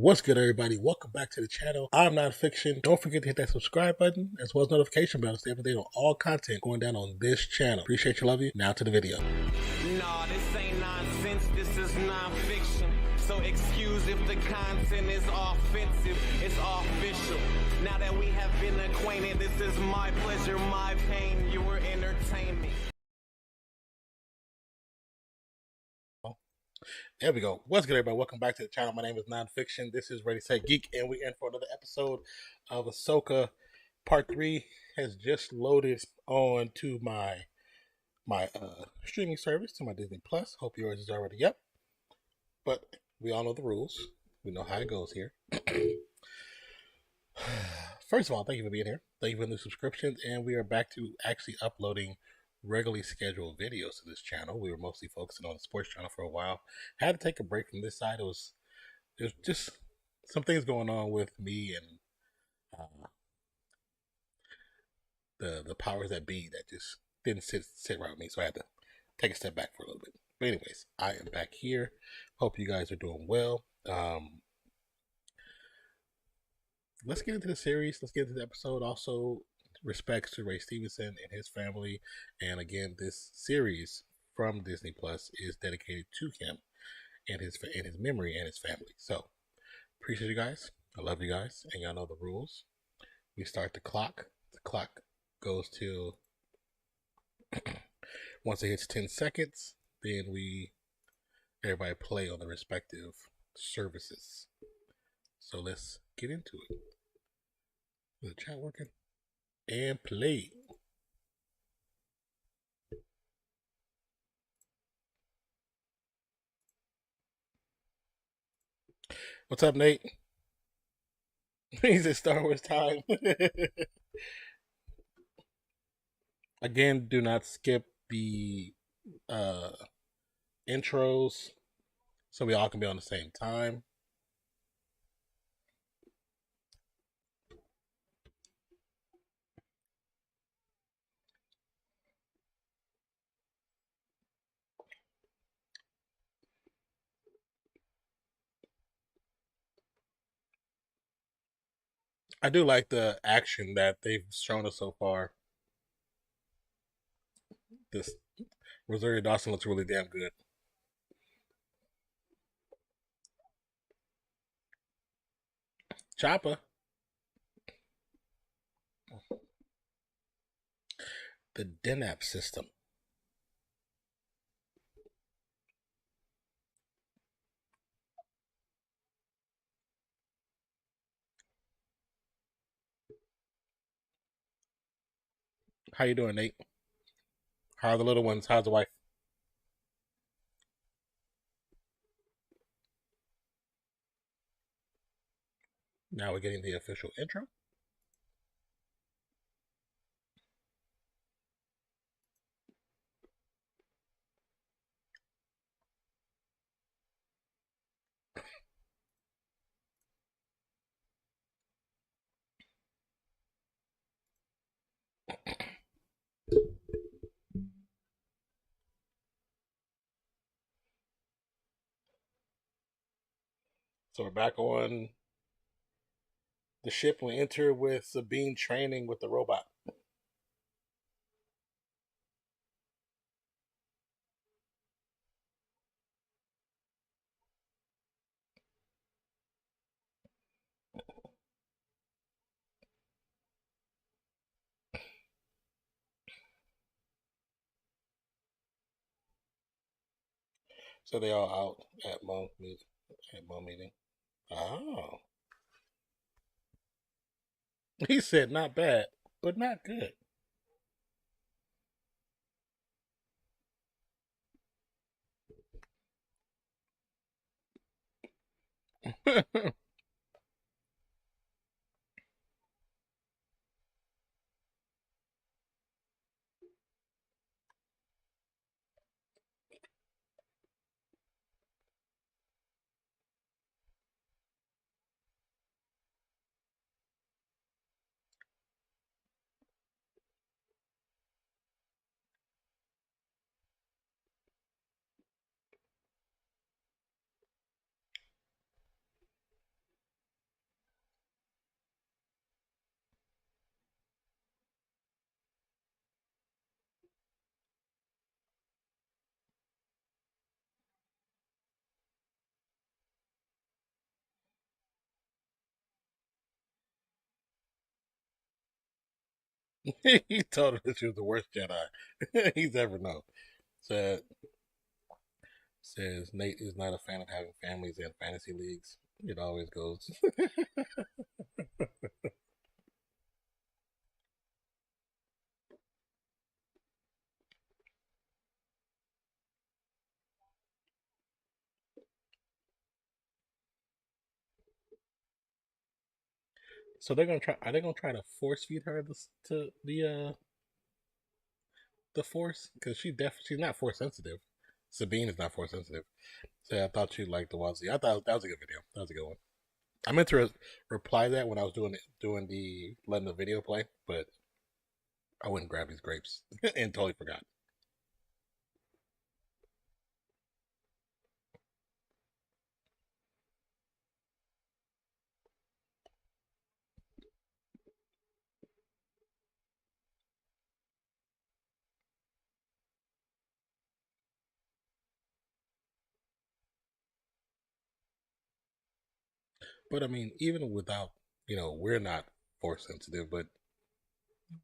What's good, everybody? Welcome back to the channel. I'm Nonpfixion. Don't forget to hit that subscribe button as well as notification bell to stay up to date on all content going down on this channel. Appreciate you, love you. Now to the video. Nah, this ain't nonsense, this is nonfiction. So excuse if the content is offensive, it's official. Now that we have been acquainted, this is my pleasure, my pain, your entertainment. There we go. What's good, everybody? Welcome back to the channel. My name is Nonpfixion. This is Ready, Set, Geek, and we're in for another episode of Ahsoka. Part 3 has just loaded on to my streaming service, to my Disney Plus. Hope yours is already up. But we all know the rules. We know how it goes here. First of all, thank you for being here. Thank you for the subscriptions, and we are back to actually uploading regularly scheduled videos to this channel. We were mostly focusing on the sports channel for a while. Had to take a break from this side. There's just some things going on with me and the powers that be that just didn't sit right with me. So I had to take a step back for a little bit. But anyways, I am back here. Hope you guys are doing well. Let's get into the series. Let's get into the episode. Also, respects to Ray Stevenson and his family. And again, this series from Disney Plus is dedicated to him and his memory and his family. So, appreciate you guys. I love you guys. And y'all know the rules. We start the clock. The clock goes till once it hits 10 seconds, then everybody play on the respective services. So let's get into it. Is the chat working? And play. What's up, Nate? He's at Star Wars time. Again, do not skip the intros so we all can be on the same time. I do like the action that they've shown us so far. This Rosario Dawson looks really damn good. Chopper. The DNAP system. How you doing, Nate? How are the little ones? How's the wife? Now we're getting the official intro. So we're back on the ship. We enter with Sabine training with the robot. So they all out at Mo meeting. Oh. He said not bad, but not good. He told her that she was the worst Jedi he's ever known. Said Says Nate is not a fan of having families and fantasy leagues. It always goes. So they're gonna try. Are they gonna try to force feed her this, to the force? Because she's not force sensitive. Sabine is not force sensitive. So I thought she liked the onesie. I thought that was a good video. That was a good one. I meant to reply that when I was doing the letting the video play, but I wouldn't grab these grapes and totally forgot. But I mean, even without we're not force sensitive, but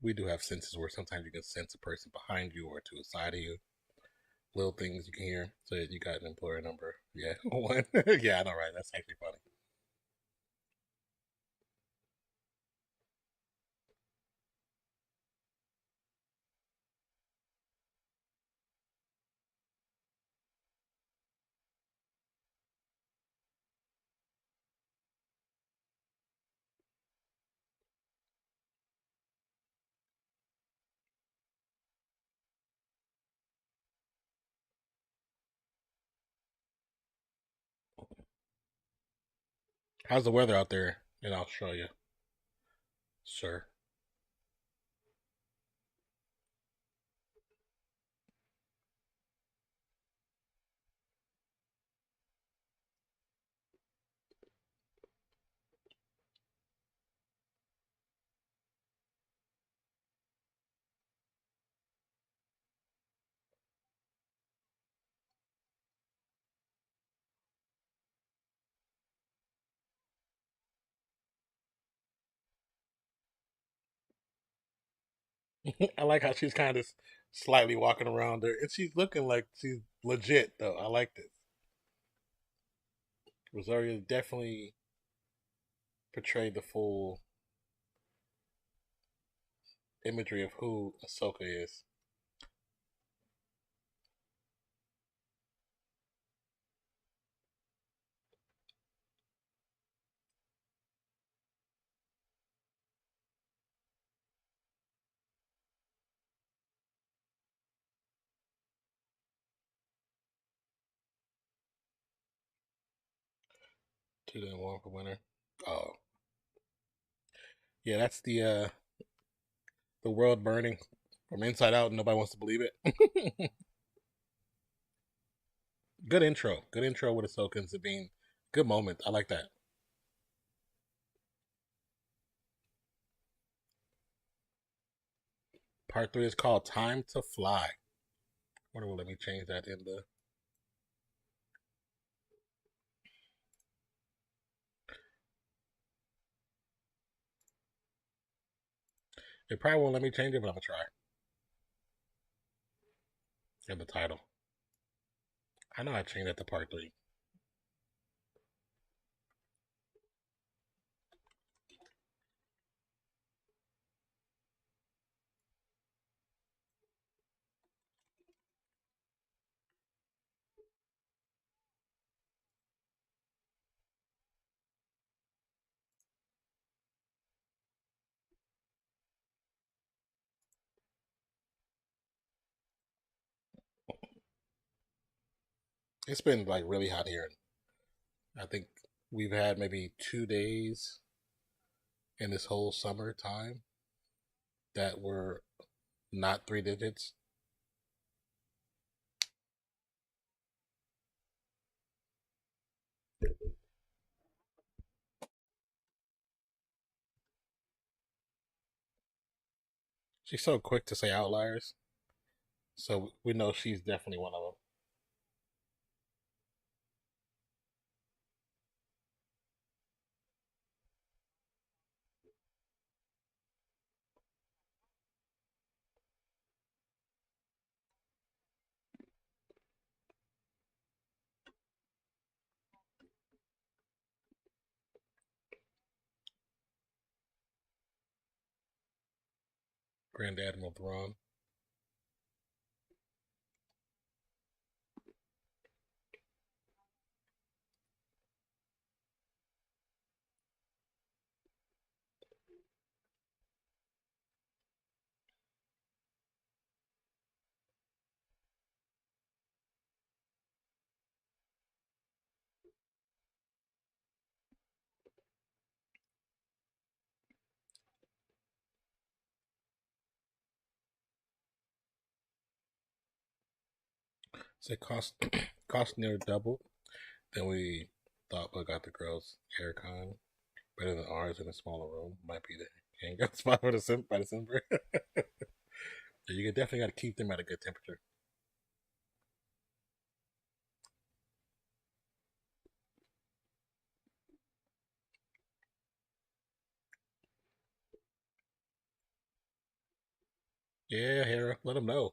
we do have senses where sometimes you can sense a person behind you or to the side of you. Little things you can hear. So you got an employer number. Yeah, one. Yeah, I know, right? That's actually funny. How's the weather out there in Australia, sir? I like how she's kind of slightly walking around there, and she's looking like she's legit though. I like this. Rosario definitely portrayed the full imagery of who Ahsoka is. Two and one for winner. Oh, yeah, that's the world burning from inside out, and nobody wants to believe it. Good intro. Good intro with Ahsoka and Sabine. Good moment. I like that. Part three is called Time to Fly. I wonder what let me change that in the. It probably won't let me change it, but I'm gonna try. In the title. I know I changed that to part three. It's been like really hot here. I think we've had maybe 2 days in this whole summer time that were not three digits. She's so quick to say outliers, so we know she's definitely one of them. Grand Admiral Thrawn. So it cost cost nearly double than we thought. But got the girls' aircon better than ours in a smaller room. Might be the hangout spot for the by December. You definitely got to keep them at a good temperature. Yeah, Hera, let them know.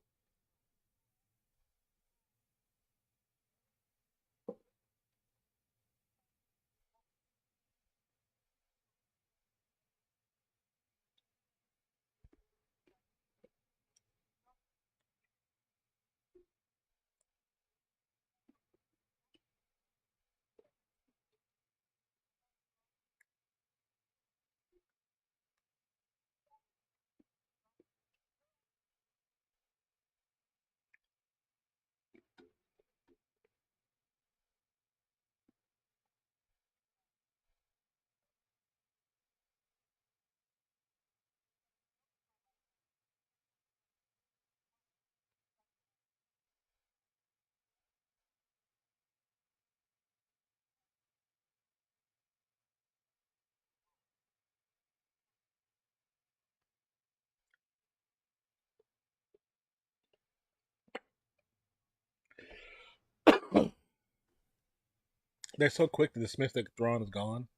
They're so quick to dismiss that Thrawn is gone,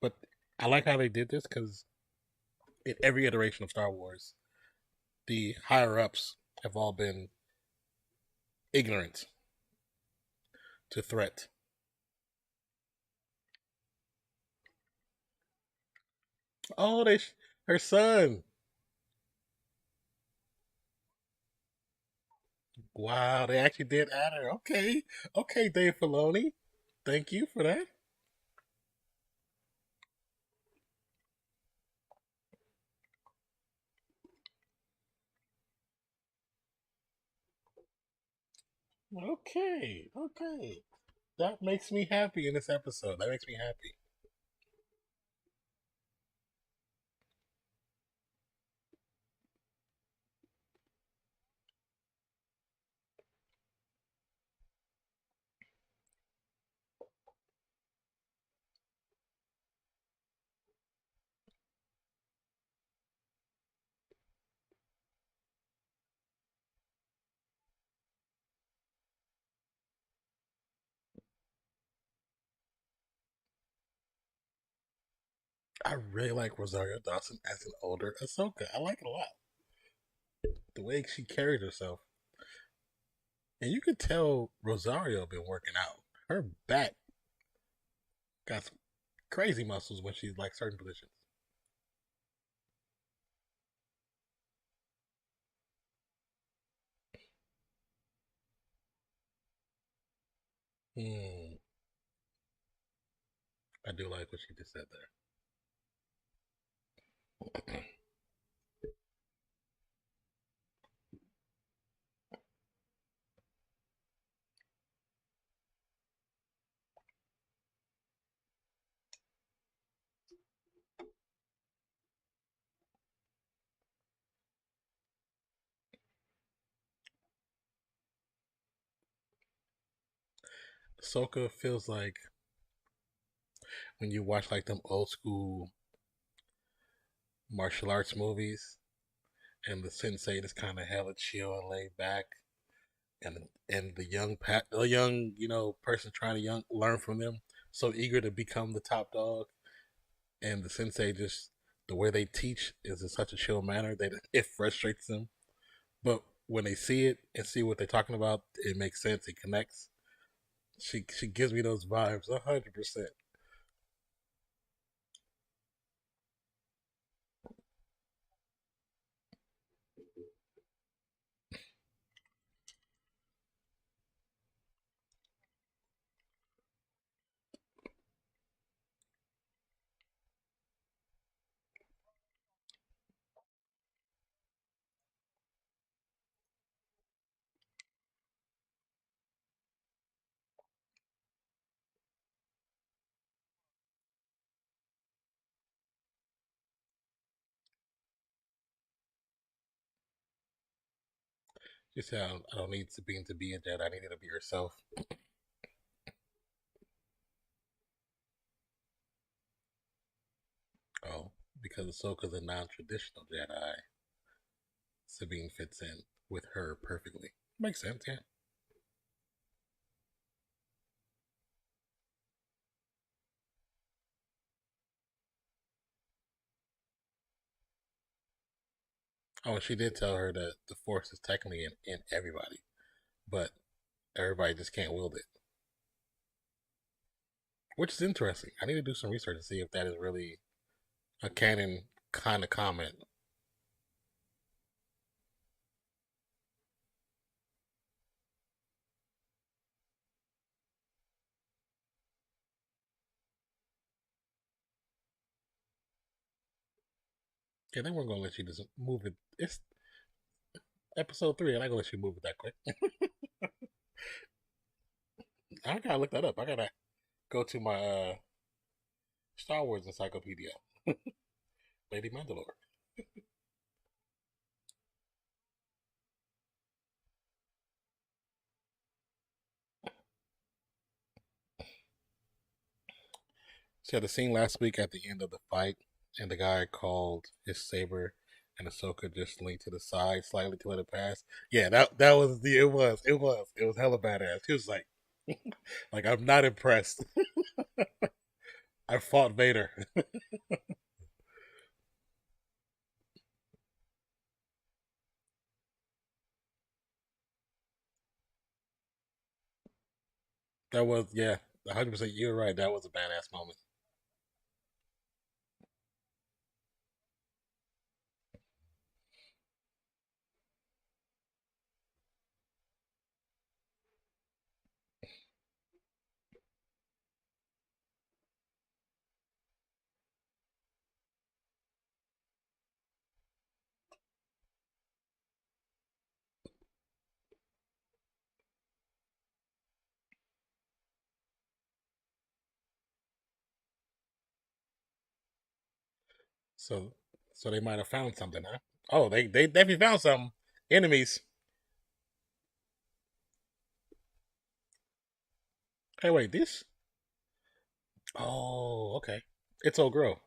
but I like how they did this because in every iteration of Star Wars, the higher ups have all been ignorant to threat. Oh, her son. Wow, they actually did add her. Okay, okay, Dave Filoni. Thank you for that. Okay, okay. That makes me happy in this episode. That makes me happy. I really like Rosario Dawson as an older Ahsoka. I like it a lot. The way she carried herself. And you could tell Rosario been working out. Her back got some crazy muscles when she's like certain positions. Hmm. I do like what she just said there. Ahsoka feels like when you watch like them old school martial arts movies and the sensei is kind of hella chill and laid back and the young person trying to learn from them so eager to become the top dog and the sensei just the way they teach is in such a chill manner that it frustrates them, but when they see it and see what they're talking about it makes sense, it connects. She gives me those vibes 100%. She said, I don't need Sabine to be a Jedi. I need her to be herself. Oh, because Ahsoka's a non-traditional Jedi, Sabine fits in with her perfectly. Makes sense, yeah. Oh, she did tell her that the Force is technically in everybody, but everybody just can't wield it, which is interesting. I need to do some research to see if that is really a canon kind of comment. Yeah, they weren't gonna let you just move it. It's episode 3, and I gonna let you move it that quick. I gotta look that up. I gotta go to my Star Wars encyclopedia, Lady Mandalore. So, the scene last week at the end of the fight, and the guy called his saber, and Ahsoka just leaned to the side slightly to let it pass. Yeah, that was the it was hella badass. He was like I'm not impressed. I fought Vader. That was, yeah, 100%. You're right. That was a badass moment. So so they might have found something, huh? Oh, they definitely found some enemies. Hey, wait, this? Oh, okay. It's old girl.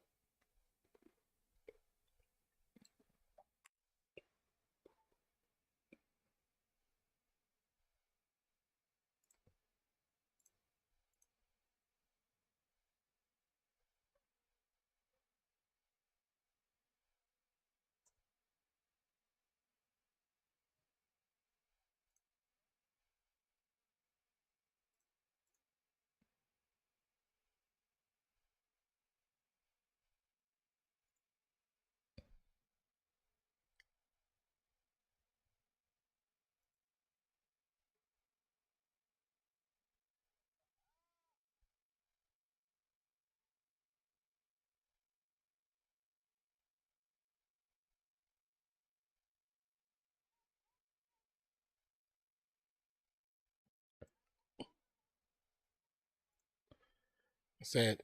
Said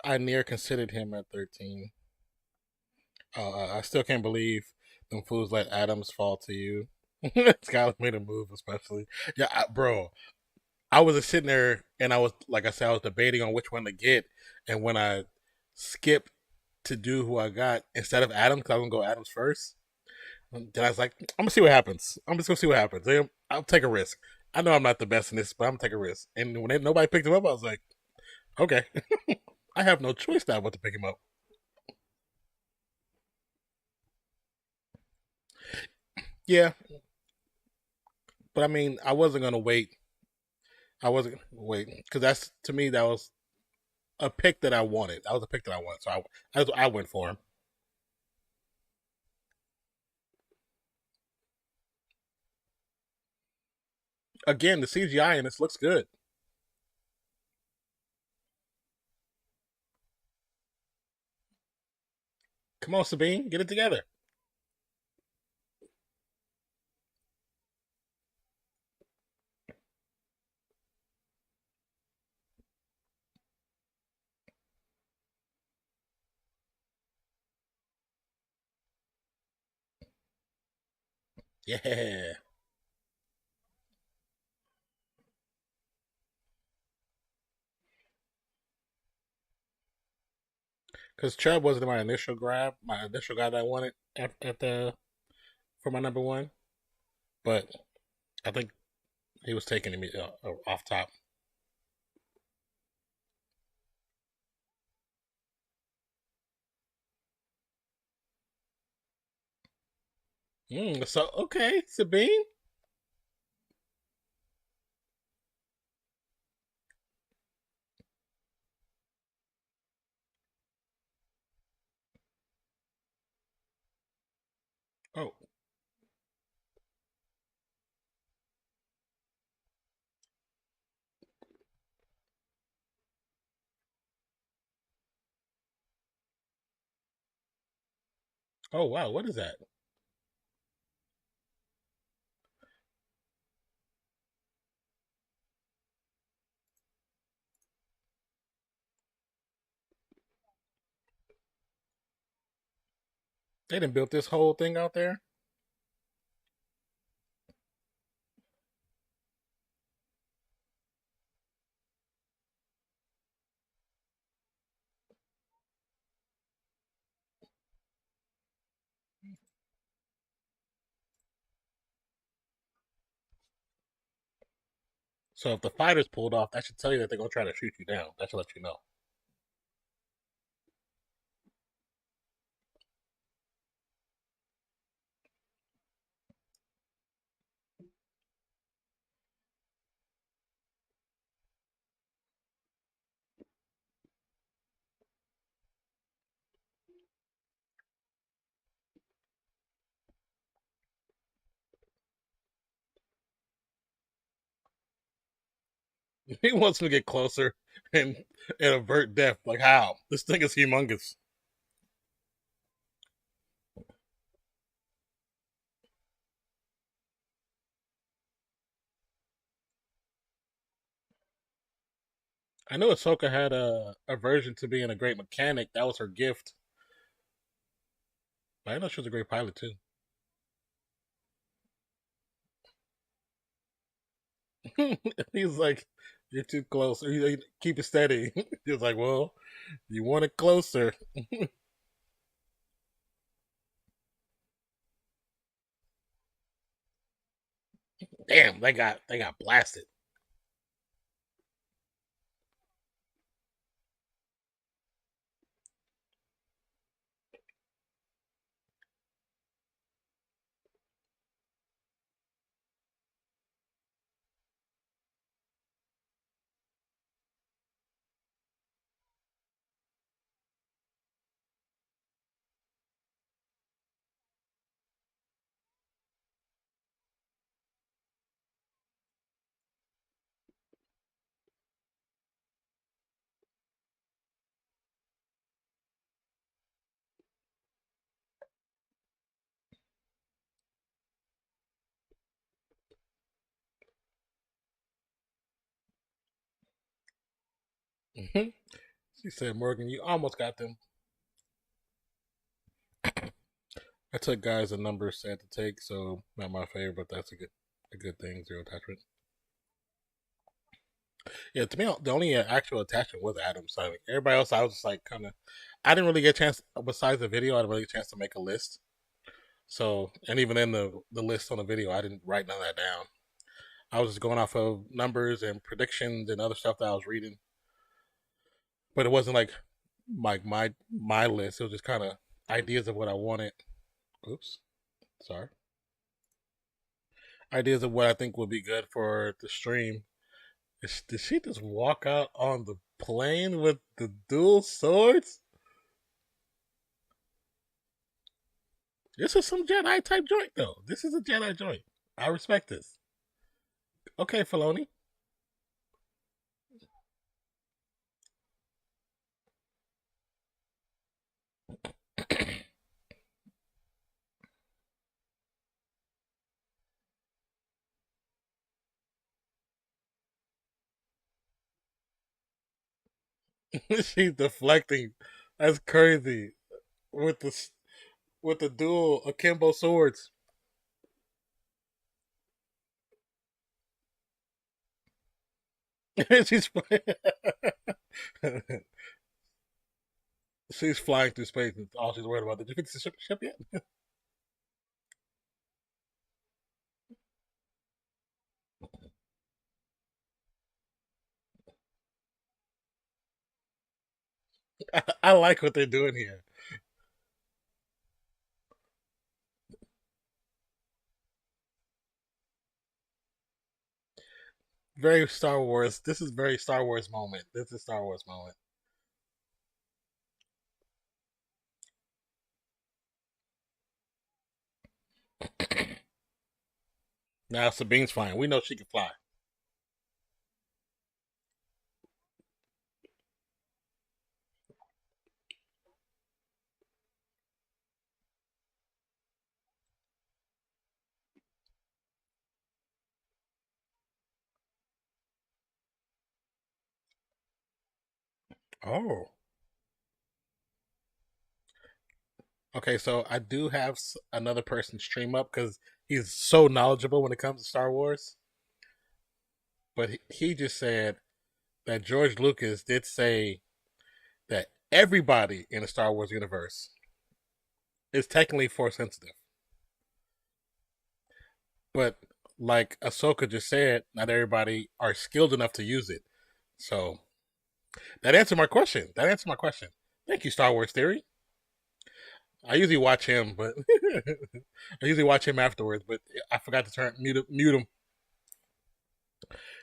I near considered him at 13. I still can't believe them fools let Adams fall to you. Skylar made a move, especially. Yeah, bro. I was just sitting there, and I was, like I said, I was debating on which one to get, and when I skipped to do who I got instead of Adams, because I was gonna go Adams first. Then I was like, I'm gonna see what happens. I'm just gonna see what happens. I'll take a risk. I know I'm not the best in this, but I'm gonna take a risk. And when nobody picked him up, I was like, okay, I have no choice now but to pick him up. Yeah, but I mean, I wasn't gonna wait. I wasn't gonna wait because that's, to me, that was a pick that I wanted. That was a pick that I wanted, so I went for him. Again, the CGI in this looks good. Come on, Sabine, get it together. Yeah. Because Chubb wasn't my initial grab, my initial guy that I wanted at the for my number one, but I think he was taking me off top. So okay, Sabine. Oh, oh wow, what is that? They didn't build this whole thing out there. So if the fighter's pulled off, that should tell you that they're gonna try to shoot you down. That should let you know. He wants me to get closer and avert death. Like how? This thing is humongous. I know Ahsoka had a aversion to being a great mechanic. That was her gift. But I know she was a great pilot too. He's like, "You're too close. Keep it steady." He's like, "Well, you want it closer." Damn, they got blasted. She said, "Morgan, you almost got them." I took guys a number sad to take, so not my favorite, but that's a good thing. Zero attachment. Yeah, to me, the only actual attachment was Adam's. I mean, everybody else, I was just like kind of. I didn't really get a chance. Besides the video, I didn't really get a chance to make a list. So, and even in the list on the video, I didn't write none of that down. I was just going off of numbers and predictions and other stuff that I was reading. But it wasn't like my list. It was just kind of ideas of what I wanted. Oops, sorry. Ideas of what I think would be good for the stream. Did she just walk out on the plane with the dual swords? This is some Jedi type joint, though. This is a Jedi joint. I respect this. Okay, Filoni. She's deflecting. That's crazy. With the with the dual akimbo swords. She's She's flying through space, and all she's worried about. Did you fix the ship yet? I like what they're doing here. Very Star Wars. This is very Star Wars moment. This is Star Wars moment. Now Sabine's flying. We know she can fly. Oh. Okay, so I do have another person stream up because he's so knowledgeable when it comes to Star Wars. But he just said that George Lucas did say that everybody in the Star Wars universe is technically force sensitive. But like Ahsoka just said, not everybody are skilled enough to use it. So that answered my question. That answered my question. Thank you, Star Wars Theory. I usually watch him, but I usually watch him afterwards. But I forgot to mute him.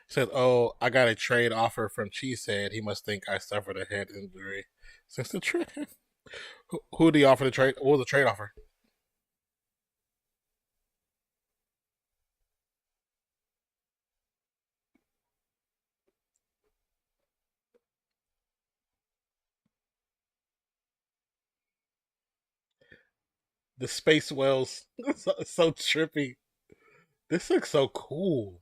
Said, "Oh, I got a trade offer from Cheesehead. He must think I suffered a head injury since the trade. Who did he offer the trade? What was the trade offer? The space whales. So trippy. This looks so cool.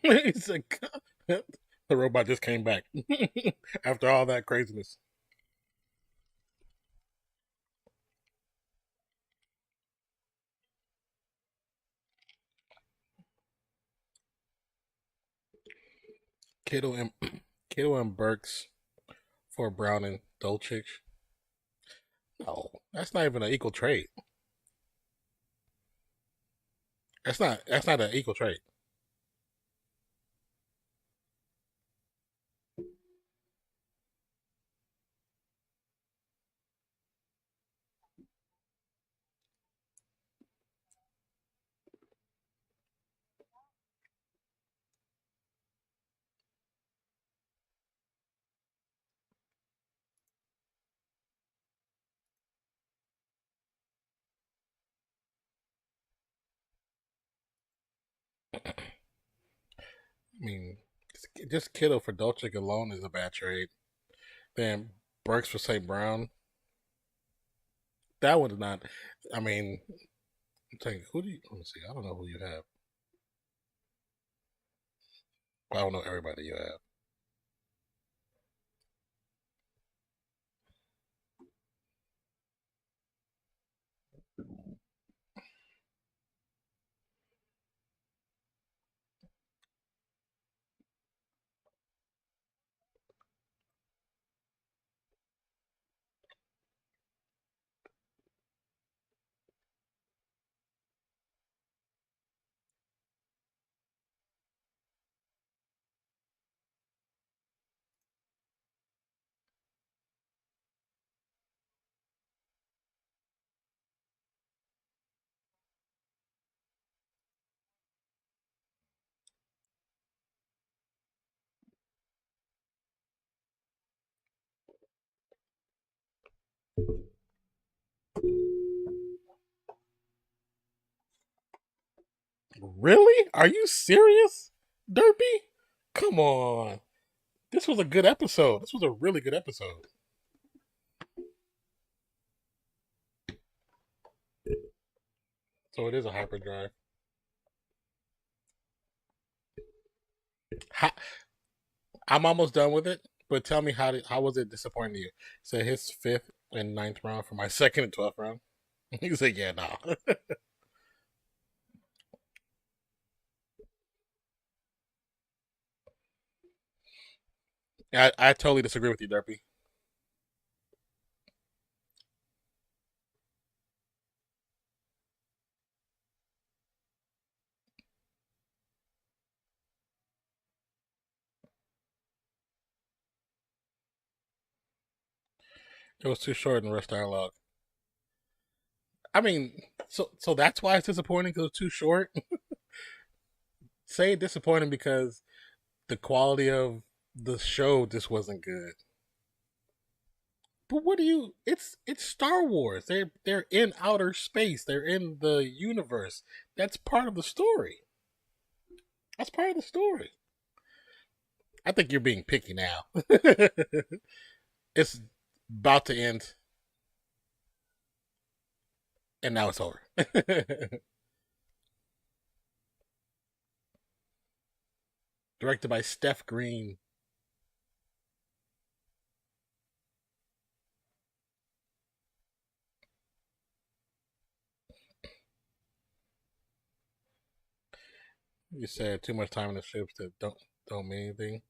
He's like, the robot just came back after all that craziness. Kittle and Kittle and Burks for Brown and Dolchich. No, that's not even an equal trade. That's not an equal trade. I mean, just Kittle for Dolchich alone is a bad trade. Then Burks for St. Brown. That one is not. I mean, I'm saying, who do you? Let me see. I don't know who you have. I don't know everybody you have. Really? Are you serious, Derpy? Come on. This was a good episode. This was a really good episode. So it is a hyperdrive. How, I'm almost done with it, but tell me how was it disappointing to you? So his fifth and ninth round for my second and 12th round. He said, "Yeah, no." I totally disagree with you, Derpy. It was too short in rush dialogue. I mean, so that's why it's disappointing because it's too short. Say disappointing because the quality of the show just wasn't good. But what do you? It's Star Wars. They're in outer space. They're in the universe. That's part of the story. That's part of the story. I think you're being picky now. It's about to end, and now it's over. Directed by Steph Green. You said too much time in the ships that don't mean anything.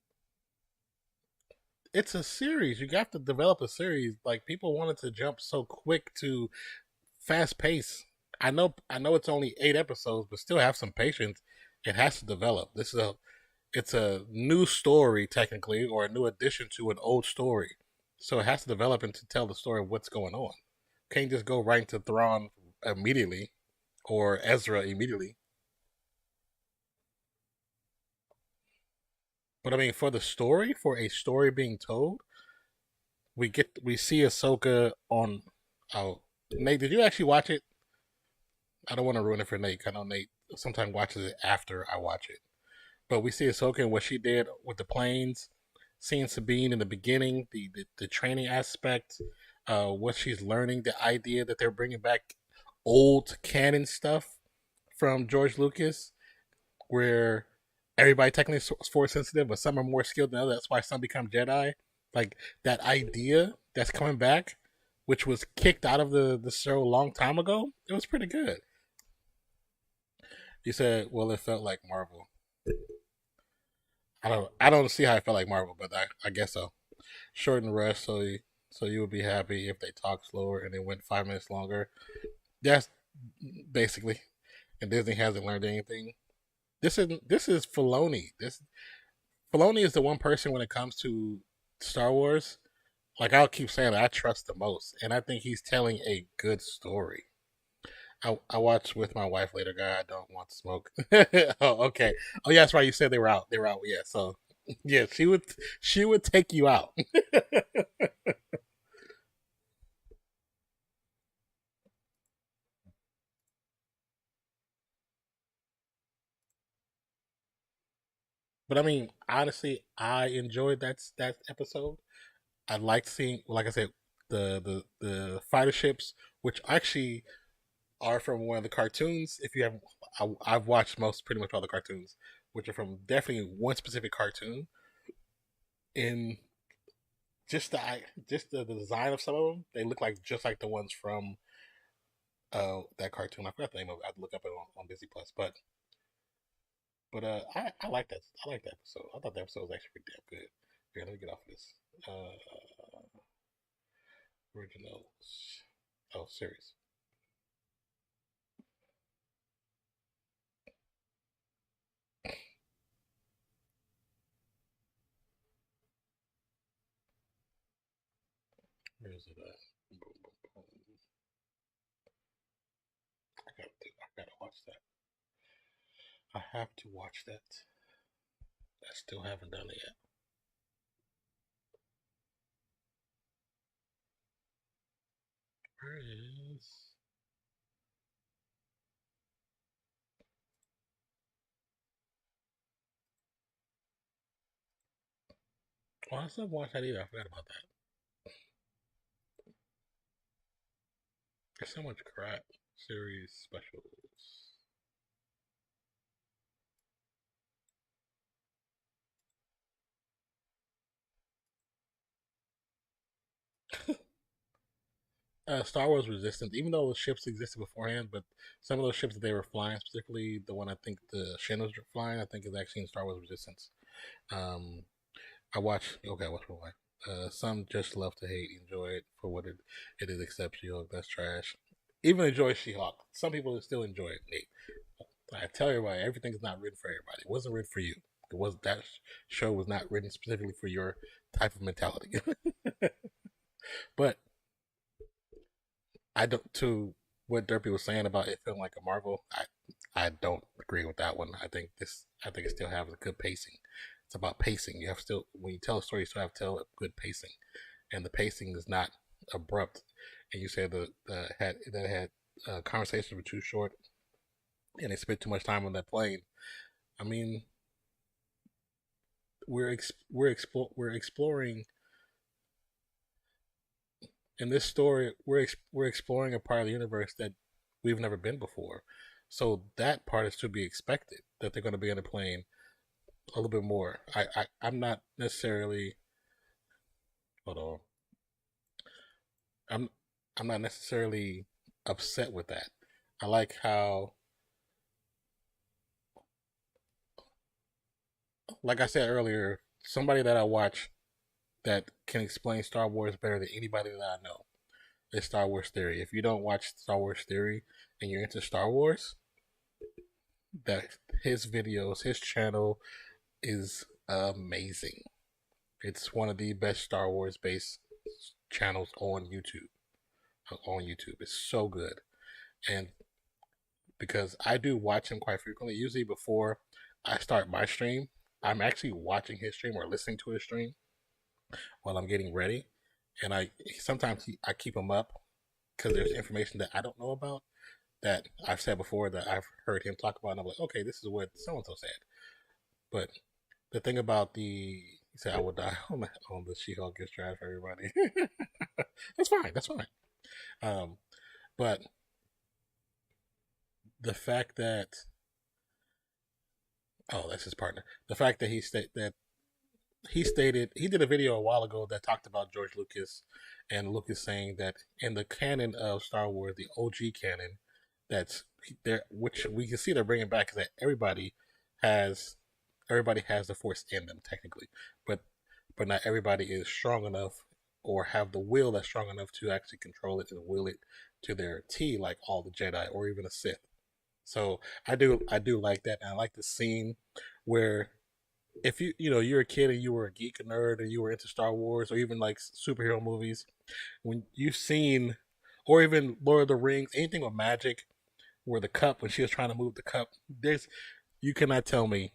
It's a series. You got to develop a series. Like people wanted to jump so quick to fast pace. I know it's only 8 episodes, but still have some patience. It has to develop. It's a new story technically, or a new addition to an old story. So it has to develop and to tell the story of what's going on. Can't just go right into Thrawn immediately or Ezra immediately. But I mean, for the story, for a story being told, we see Ahsoka on. Oh, Nate, did you actually watch it? I don't want to ruin it for Nate. I know Nate sometimes watches it after I watch it. But we see Ahsoka and what she did with the planes, seeing Sabine in the beginning, the training aspect, what she's learning, the idea that they're bringing back old canon stuff from George Lucas, where everybody technically is force sensitive, but some are more skilled than others. That's why some become Jedi. Like that idea that's coming back, which was kicked out of the show a long time ago. It was pretty good. You said, well, it felt like Marvel. I don't see how it felt like Marvel, but I guess so. Short and rush, so you would be happy if they talked slower and it went 5 minutes longer. That's basically. And Disney hasn't learned anything. This is Filoni. This Filoni is the one person when it comes to Star Wars. Like I'll keep saying, I trust the most, and I think he's telling a good story. I watched with my wife later, guy. I don't want to smoke. Oh, okay. Oh, yeah, that's right. You said they were out. They were out. Yeah. So, yeah, she would take you out. But I mean, honestly, I enjoyed that episode. I liked seeing, like I said, the fighter ships, which actually are from one of the cartoons. If you have, I've watched most pretty much all the cartoons, which are from definitely one specific cartoon. In just the design of some of them, they look like just like the ones from that cartoon. I forgot the name of it. I'd look up it on Disney Plus, but I like that. I like that episode. I thought the episode was actually pretty damn good. Here, let me get off this. Originals. Oh, series. Where is it at? Boom, boom, boom. I gotta watch that. I have to watch that. I still haven't done it yet. Where is? Oh, I still watch that either. I forgot about that. There's so much crap. Series specials. Star Wars Resistance, even though the ships existed beforehand, but some of those ships that they were flying, specifically the one I think the Shin was flying, I think is actually in Star Wars Resistance. Um, I watch. Okay, I watch my wife. Some just love to hate, enjoy it for what it is, except She-Hulk. That's trash. Even enjoy She-Hulk. Some people still enjoy it. Nate. I tell everybody, everything's not written for everybody. It wasn't written for you. It was that show was not written specifically for your type of mentality. But I don't to what Derpy was saying about it feeling like a Marvel. I don't agree with that one. I think it still has a good pacing. It's about pacing. You have still when you tell a story, you still have to tell a good pacing, and the pacing is not abrupt. And you said the had conversations were too short, and they spent too much time on that plane. I mean, we're exploring in this story. We're exploring a part of the universe that we've never been before. So that part is to be expected that they're going to be on a plane a little bit more. I'm not necessarily hold on. I'm I'm not necessarily upset with that. I like how, like I said earlier, somebody that I watch that can explain Star Wars better than anybody that I know is Star Wars Theory. If you don't watch Star Wars Theory and you're into Star Wars, that his videos, his channel is amazing. It's one of the best Star Wars based channels on YouTube. On YouTube, it's so good, and because I do watch him quite frequently, usually before I start my stream, I'm actually watching his stream or listening to his stream while I'm getting ready, and I keep him up because there's information that I don't know about that I've said before that I've heard him talk about, and I'm like, okay, this is what so and so said. But the thing about he said I will die on the She-Hulk gets trash for everybody. That's fine. That's fine. Um, but the fact that that's his partner. The fact that he stated he did a video a while ago that talked about George Lucas and Lucas saying that in the canon of Star Wars, the OG canon, that's there, which we can see they're bringing back, is that has everybody has the Force in them technically, but not everybody is strong enough or have the will that's strong enough to actually control it and will it to their T, like all the Jedi or even a Sith. So I do like that, and I like the scene where if you're a kid and you were a geek, a nerd, and you were into Star Wars or even like superhero movies, when you've seen, or even Lord of the Rings, anything with magic, where the cup when she was trying to move the cup, there's you cannot tell me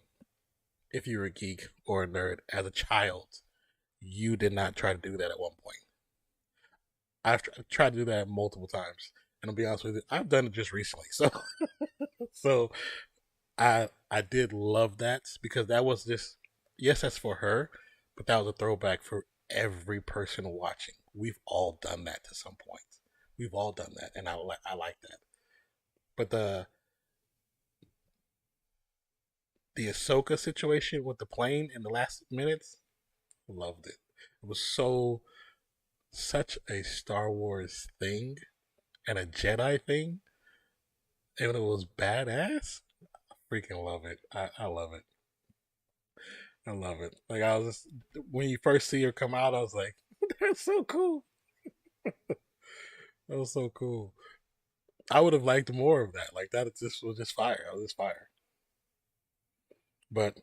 if you're a geek or a nerd as a child, you did not try to do that at one point. I've tried to do that multiple times, and I'll be honest with you, I've done it just recently. So so I did love that because that was just yes, that's for her, but that was a throwback for every person watching. We've all done that to some point. We've all done that, and I like that. But the Ahsoka situation with the plane in the last minutes, loved it. It was such a Star Wars thing and a Jedi thing, and it was badass. I freaking love it. I love it. I love it. Like I was just when you first see her come out, I was like, "That's so cool." That was so cool. I would have liked more of that. Like that, just was just fire. I was just fire. But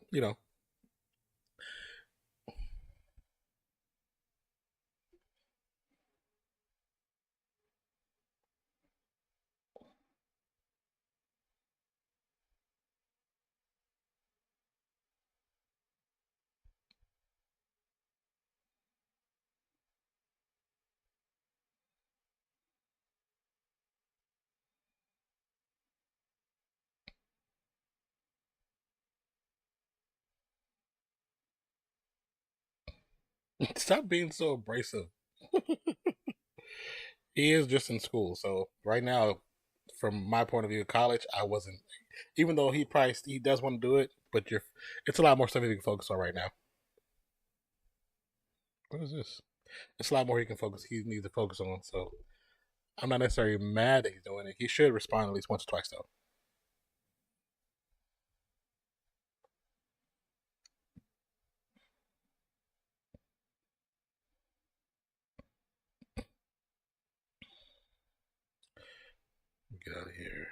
Stop being so abrasive. He is just in school, so right now, from my point of view, college, I wasn't. Even though he does want to do it, but it's a lot more stuff he can focus on right now. What is this? It's a lot more he needs to focus on. So I'm not necessarily mad that he's doing it. He should respond at least once or twice though. Get out of here.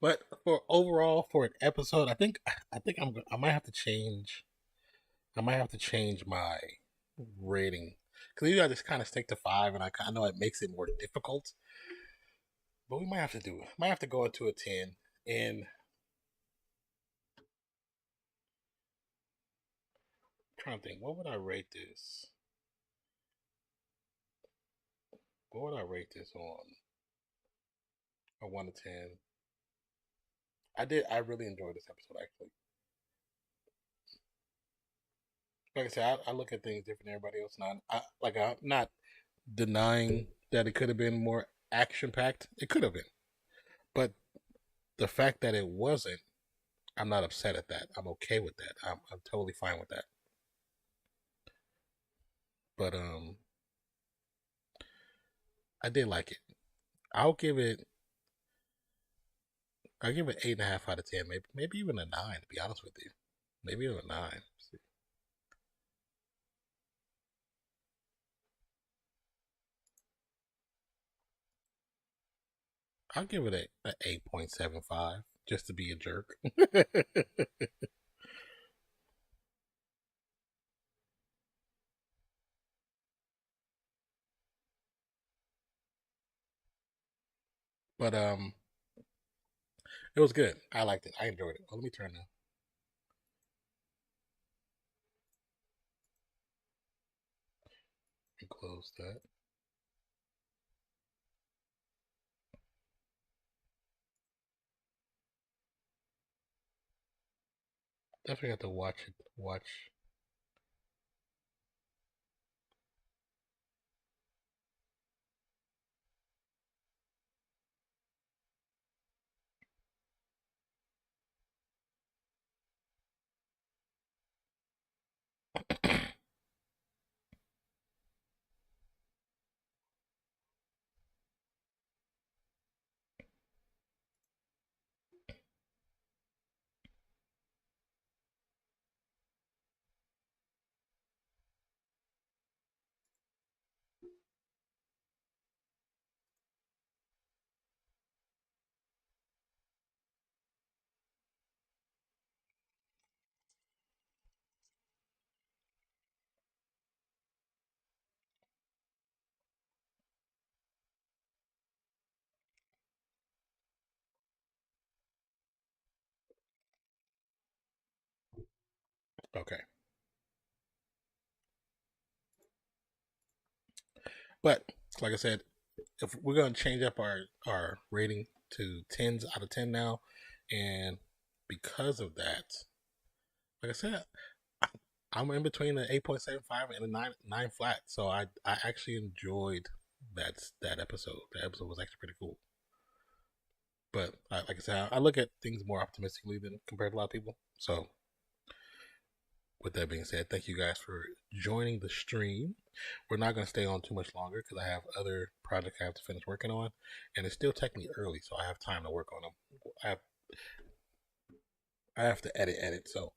But for overall for an episode, I think I might have to change. I might have to change my rating because usually I just kind of stick to 5, and I know it makes it more difficult. But we might have to go into a 10. And I'm trying to think, what would I rate this? What would I rate this on? A 1 to 10. I really enjoyed this episode actually. Like I said, I look at things different than everybody else. I'm not denying that it could have been more action packed. It could have been, but the fact that it wasn't, I'm not upset at that. I'm okay with that. I'm totally fine with that. But I did like it. I'll give it. I'll give it 8.5 out of 10. Maybe even a 9. To be honest with you, maybe even a 9. I'll give it a 8.75 just to be a jerk. But it was good. I liked it. I enjoyed it. Well, let me turn and close that. Definitely have to watch it. Watch. Okay. But like I said, if we're gonna change up our rating to 10s out of 10 now, and because of that, like I said, I'm in between an 8.75 and a 9 flat. So I actually enjoyed that episode. That episode was actually pretty cool. But like I said, I look at things more optimistically than compared to a lot of people. So with that being said, thank you guys for joining the stream. We're not going to stay on too much longer because I have other projects I have to finish working on, and it's still technically early, so I have time to work on them. I have to edit. So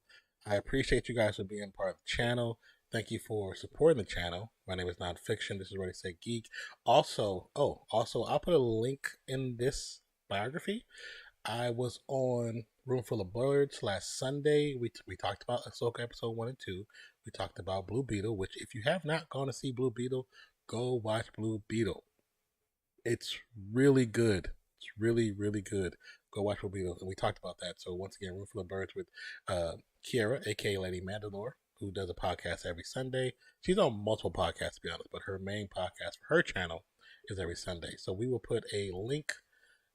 I appreciate you guys for being part of the channel. Thank you for supporting the channel. My name is Nonpfixion. This is Ready Say Geek. Also, I'll put a link in this biography. I was on Room Full of Birds last Sunday. We talked about Ahsoka episode 1 and 2. We talked about Blue Beetle, which if you have not gone to see Blue Beetle, go watch Blue Beetle. It's really good. It's really, really good. Go watch Blue Beetle. And we talked about that. So once again, Room Full of Birds with Kiera, aka Lady Mandalore, who does a podcast every Sunday. She's on multiple podcasts, to be honest, but her main podcast for her channel is every Sunday. So we will put a link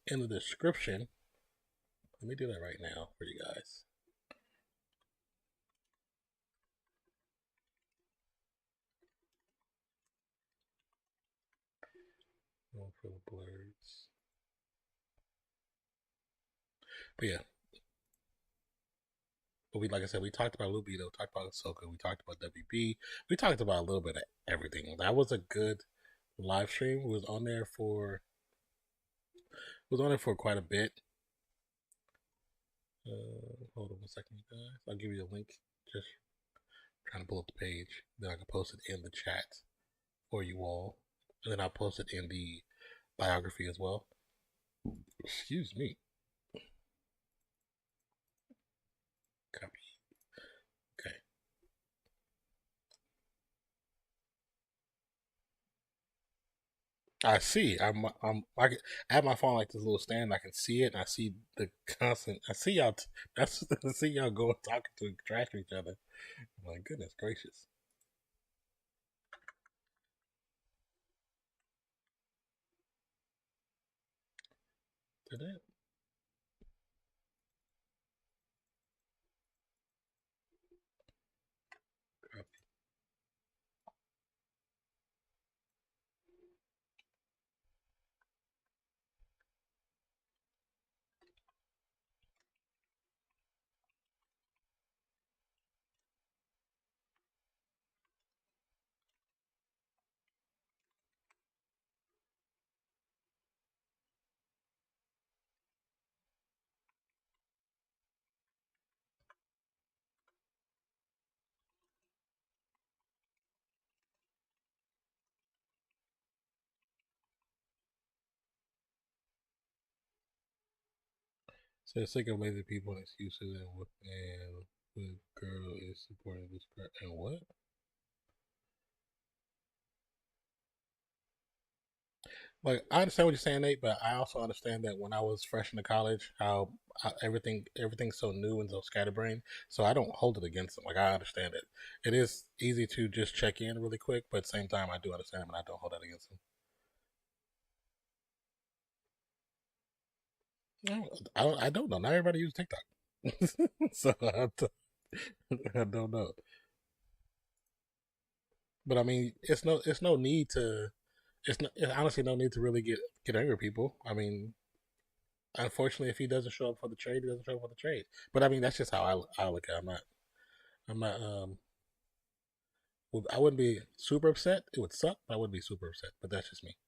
in the description. Let me do that right now for you guys. Room Full of Birds. But yeah. But like I said, we talked about Blue Beetle, talked about Ahsoka, we talked about WB, we talked about a little bit of everything. That was a good live stream. It was on there for quite a bit. Hold on one second, you guys. I'll give you a link. Just trying to pull up the page. Then I can post it in the chat for you all. And then I'll post it in the biography as well. Excuse me. Copy. Okay. I see. I have my phone like this little stand. I can see it, and I see the constant. I see y'all. I see y'all going talking to trash each other. My goodness gracious. Did it? So sick of lazy people and excuses and what girl is supporting this girl and what? Like I understand what you're saying, Nate, but I also understand that when I was fresh into college, how everything's so new and so scatterbrained. So I don't hold it against them. Like I understand it. It is easy to just check in really quick, but at the same time, I do understand them and I don't hold that against them. No, I don't know. Not everybody uses TikTok, so I don't know. But I mean, it's no need to. It's honestly no need to really get angry with people. I mean, unfortunately, if he doesn't show up for the trade, he doesn't show up for the trade. But I mean, that's just how I look at it. I'm not I wouldn't be super upset. It would suck, but I wouldn't be super upset. But that's just me.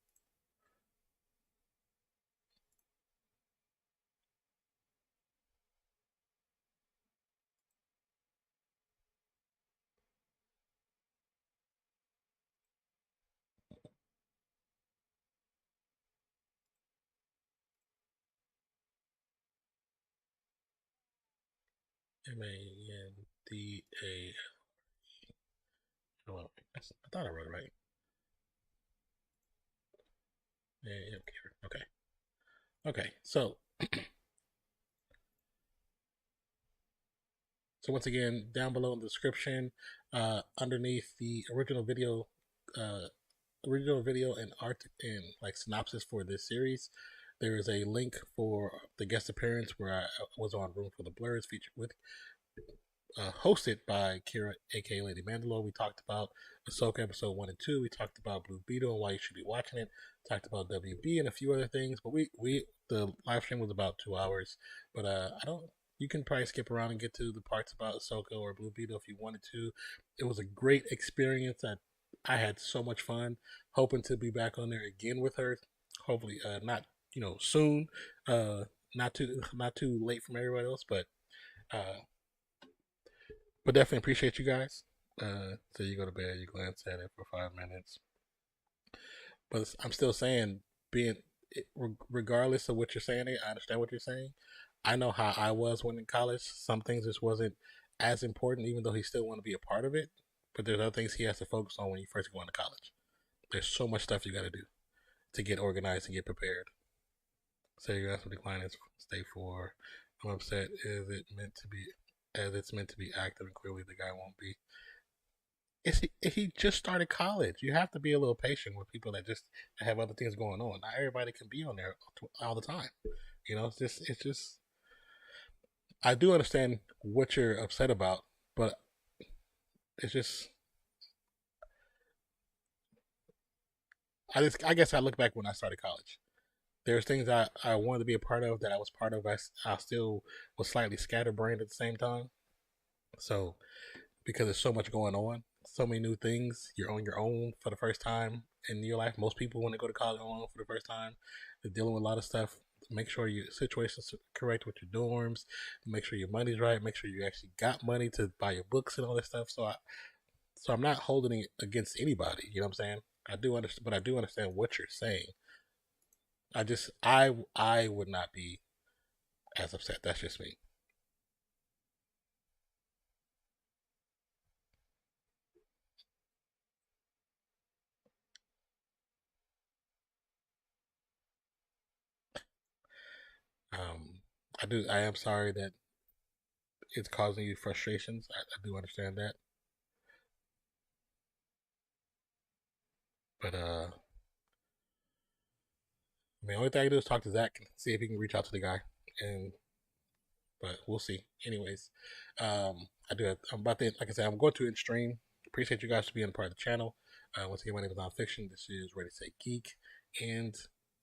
Mandalore. Oh, I thought I wrote it right. Yeah, okay. Okay. So once again, down below in the description, underneath the uh, original video and art and like synopsis for this series, there is a link for the guest appearance where I was on Room for the Blurs, featured with hosted by Kira, aka Lady Mandalore. We talked about Ahsoka episode 1 and 2. We talked about Blue Beetle and why you should be watching it. Talked about WB and a few other things. But the live stream was about 2 hours. But I don't you can probably skip around and get to the parts about Ahsoka or Blue Beetle if you wanted to. It was a great experience. I had so much fun. Hoping to be back on there again with her. Hopefully, not soon. Not too late from everybody else, uh, but definitely appreciate you guys. So you go to bed, you glance at it for 5 minutes. But I'm still saying, regardless of what you're saying, I understand what you're saying. I know how I was when in college. Some things just wasn't as important, even though he still want to be a part of it. But there's other things he has to focus on when you first go into college. There's so much stuff you got to do to get organized and get prepared. So you're asking decline is stay for. I'm upset. Is it meant to be? As it's meant to be active, and clearly the guy won't be. He just started college. You have to be a little patient with people that just have other things going on. Not everybody can be on there all the time. It's just. I do understand what you're upset about, but it's just. I guess I look back when I started college. There's things I wanted to be a part of that I was part of. I still was slightly scatterbrained at the same time. So because there's so much going on, so many new things, you're on your own for the first time in your life. Most people, when they go to college, are on for the first time. They're dealing with a lot of stuff. Make sure your situation's correct with your dorms. Make sure your money's right. Make sure you actually got money to buy your books and all that stuff. So I'm not holding it against anybody. You know what I'm saying? I do understand, but I do understand what you're saying. I would not be as upset. That's just me. Um, I am sorry that it's causing you frustrations. I do understand that, but the only thing I can do is talk to Zach and see if he can reach out to the guy, and but we'll see. Anyways, I'm about to, like I said, I'm going to end stream. Appreciate you guys for being a part of the channel. Once again, my name is Nonpfixion. This is Ready to Say Geek, and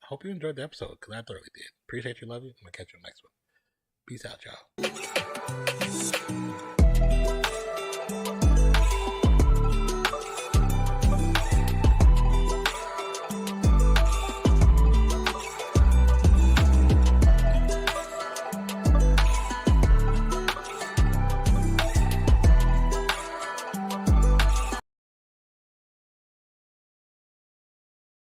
I hope you enjoyed the episode because I thoroughly did. Appreciate you, love you. I'm gonna catch you in the next one. Peace out, y'all.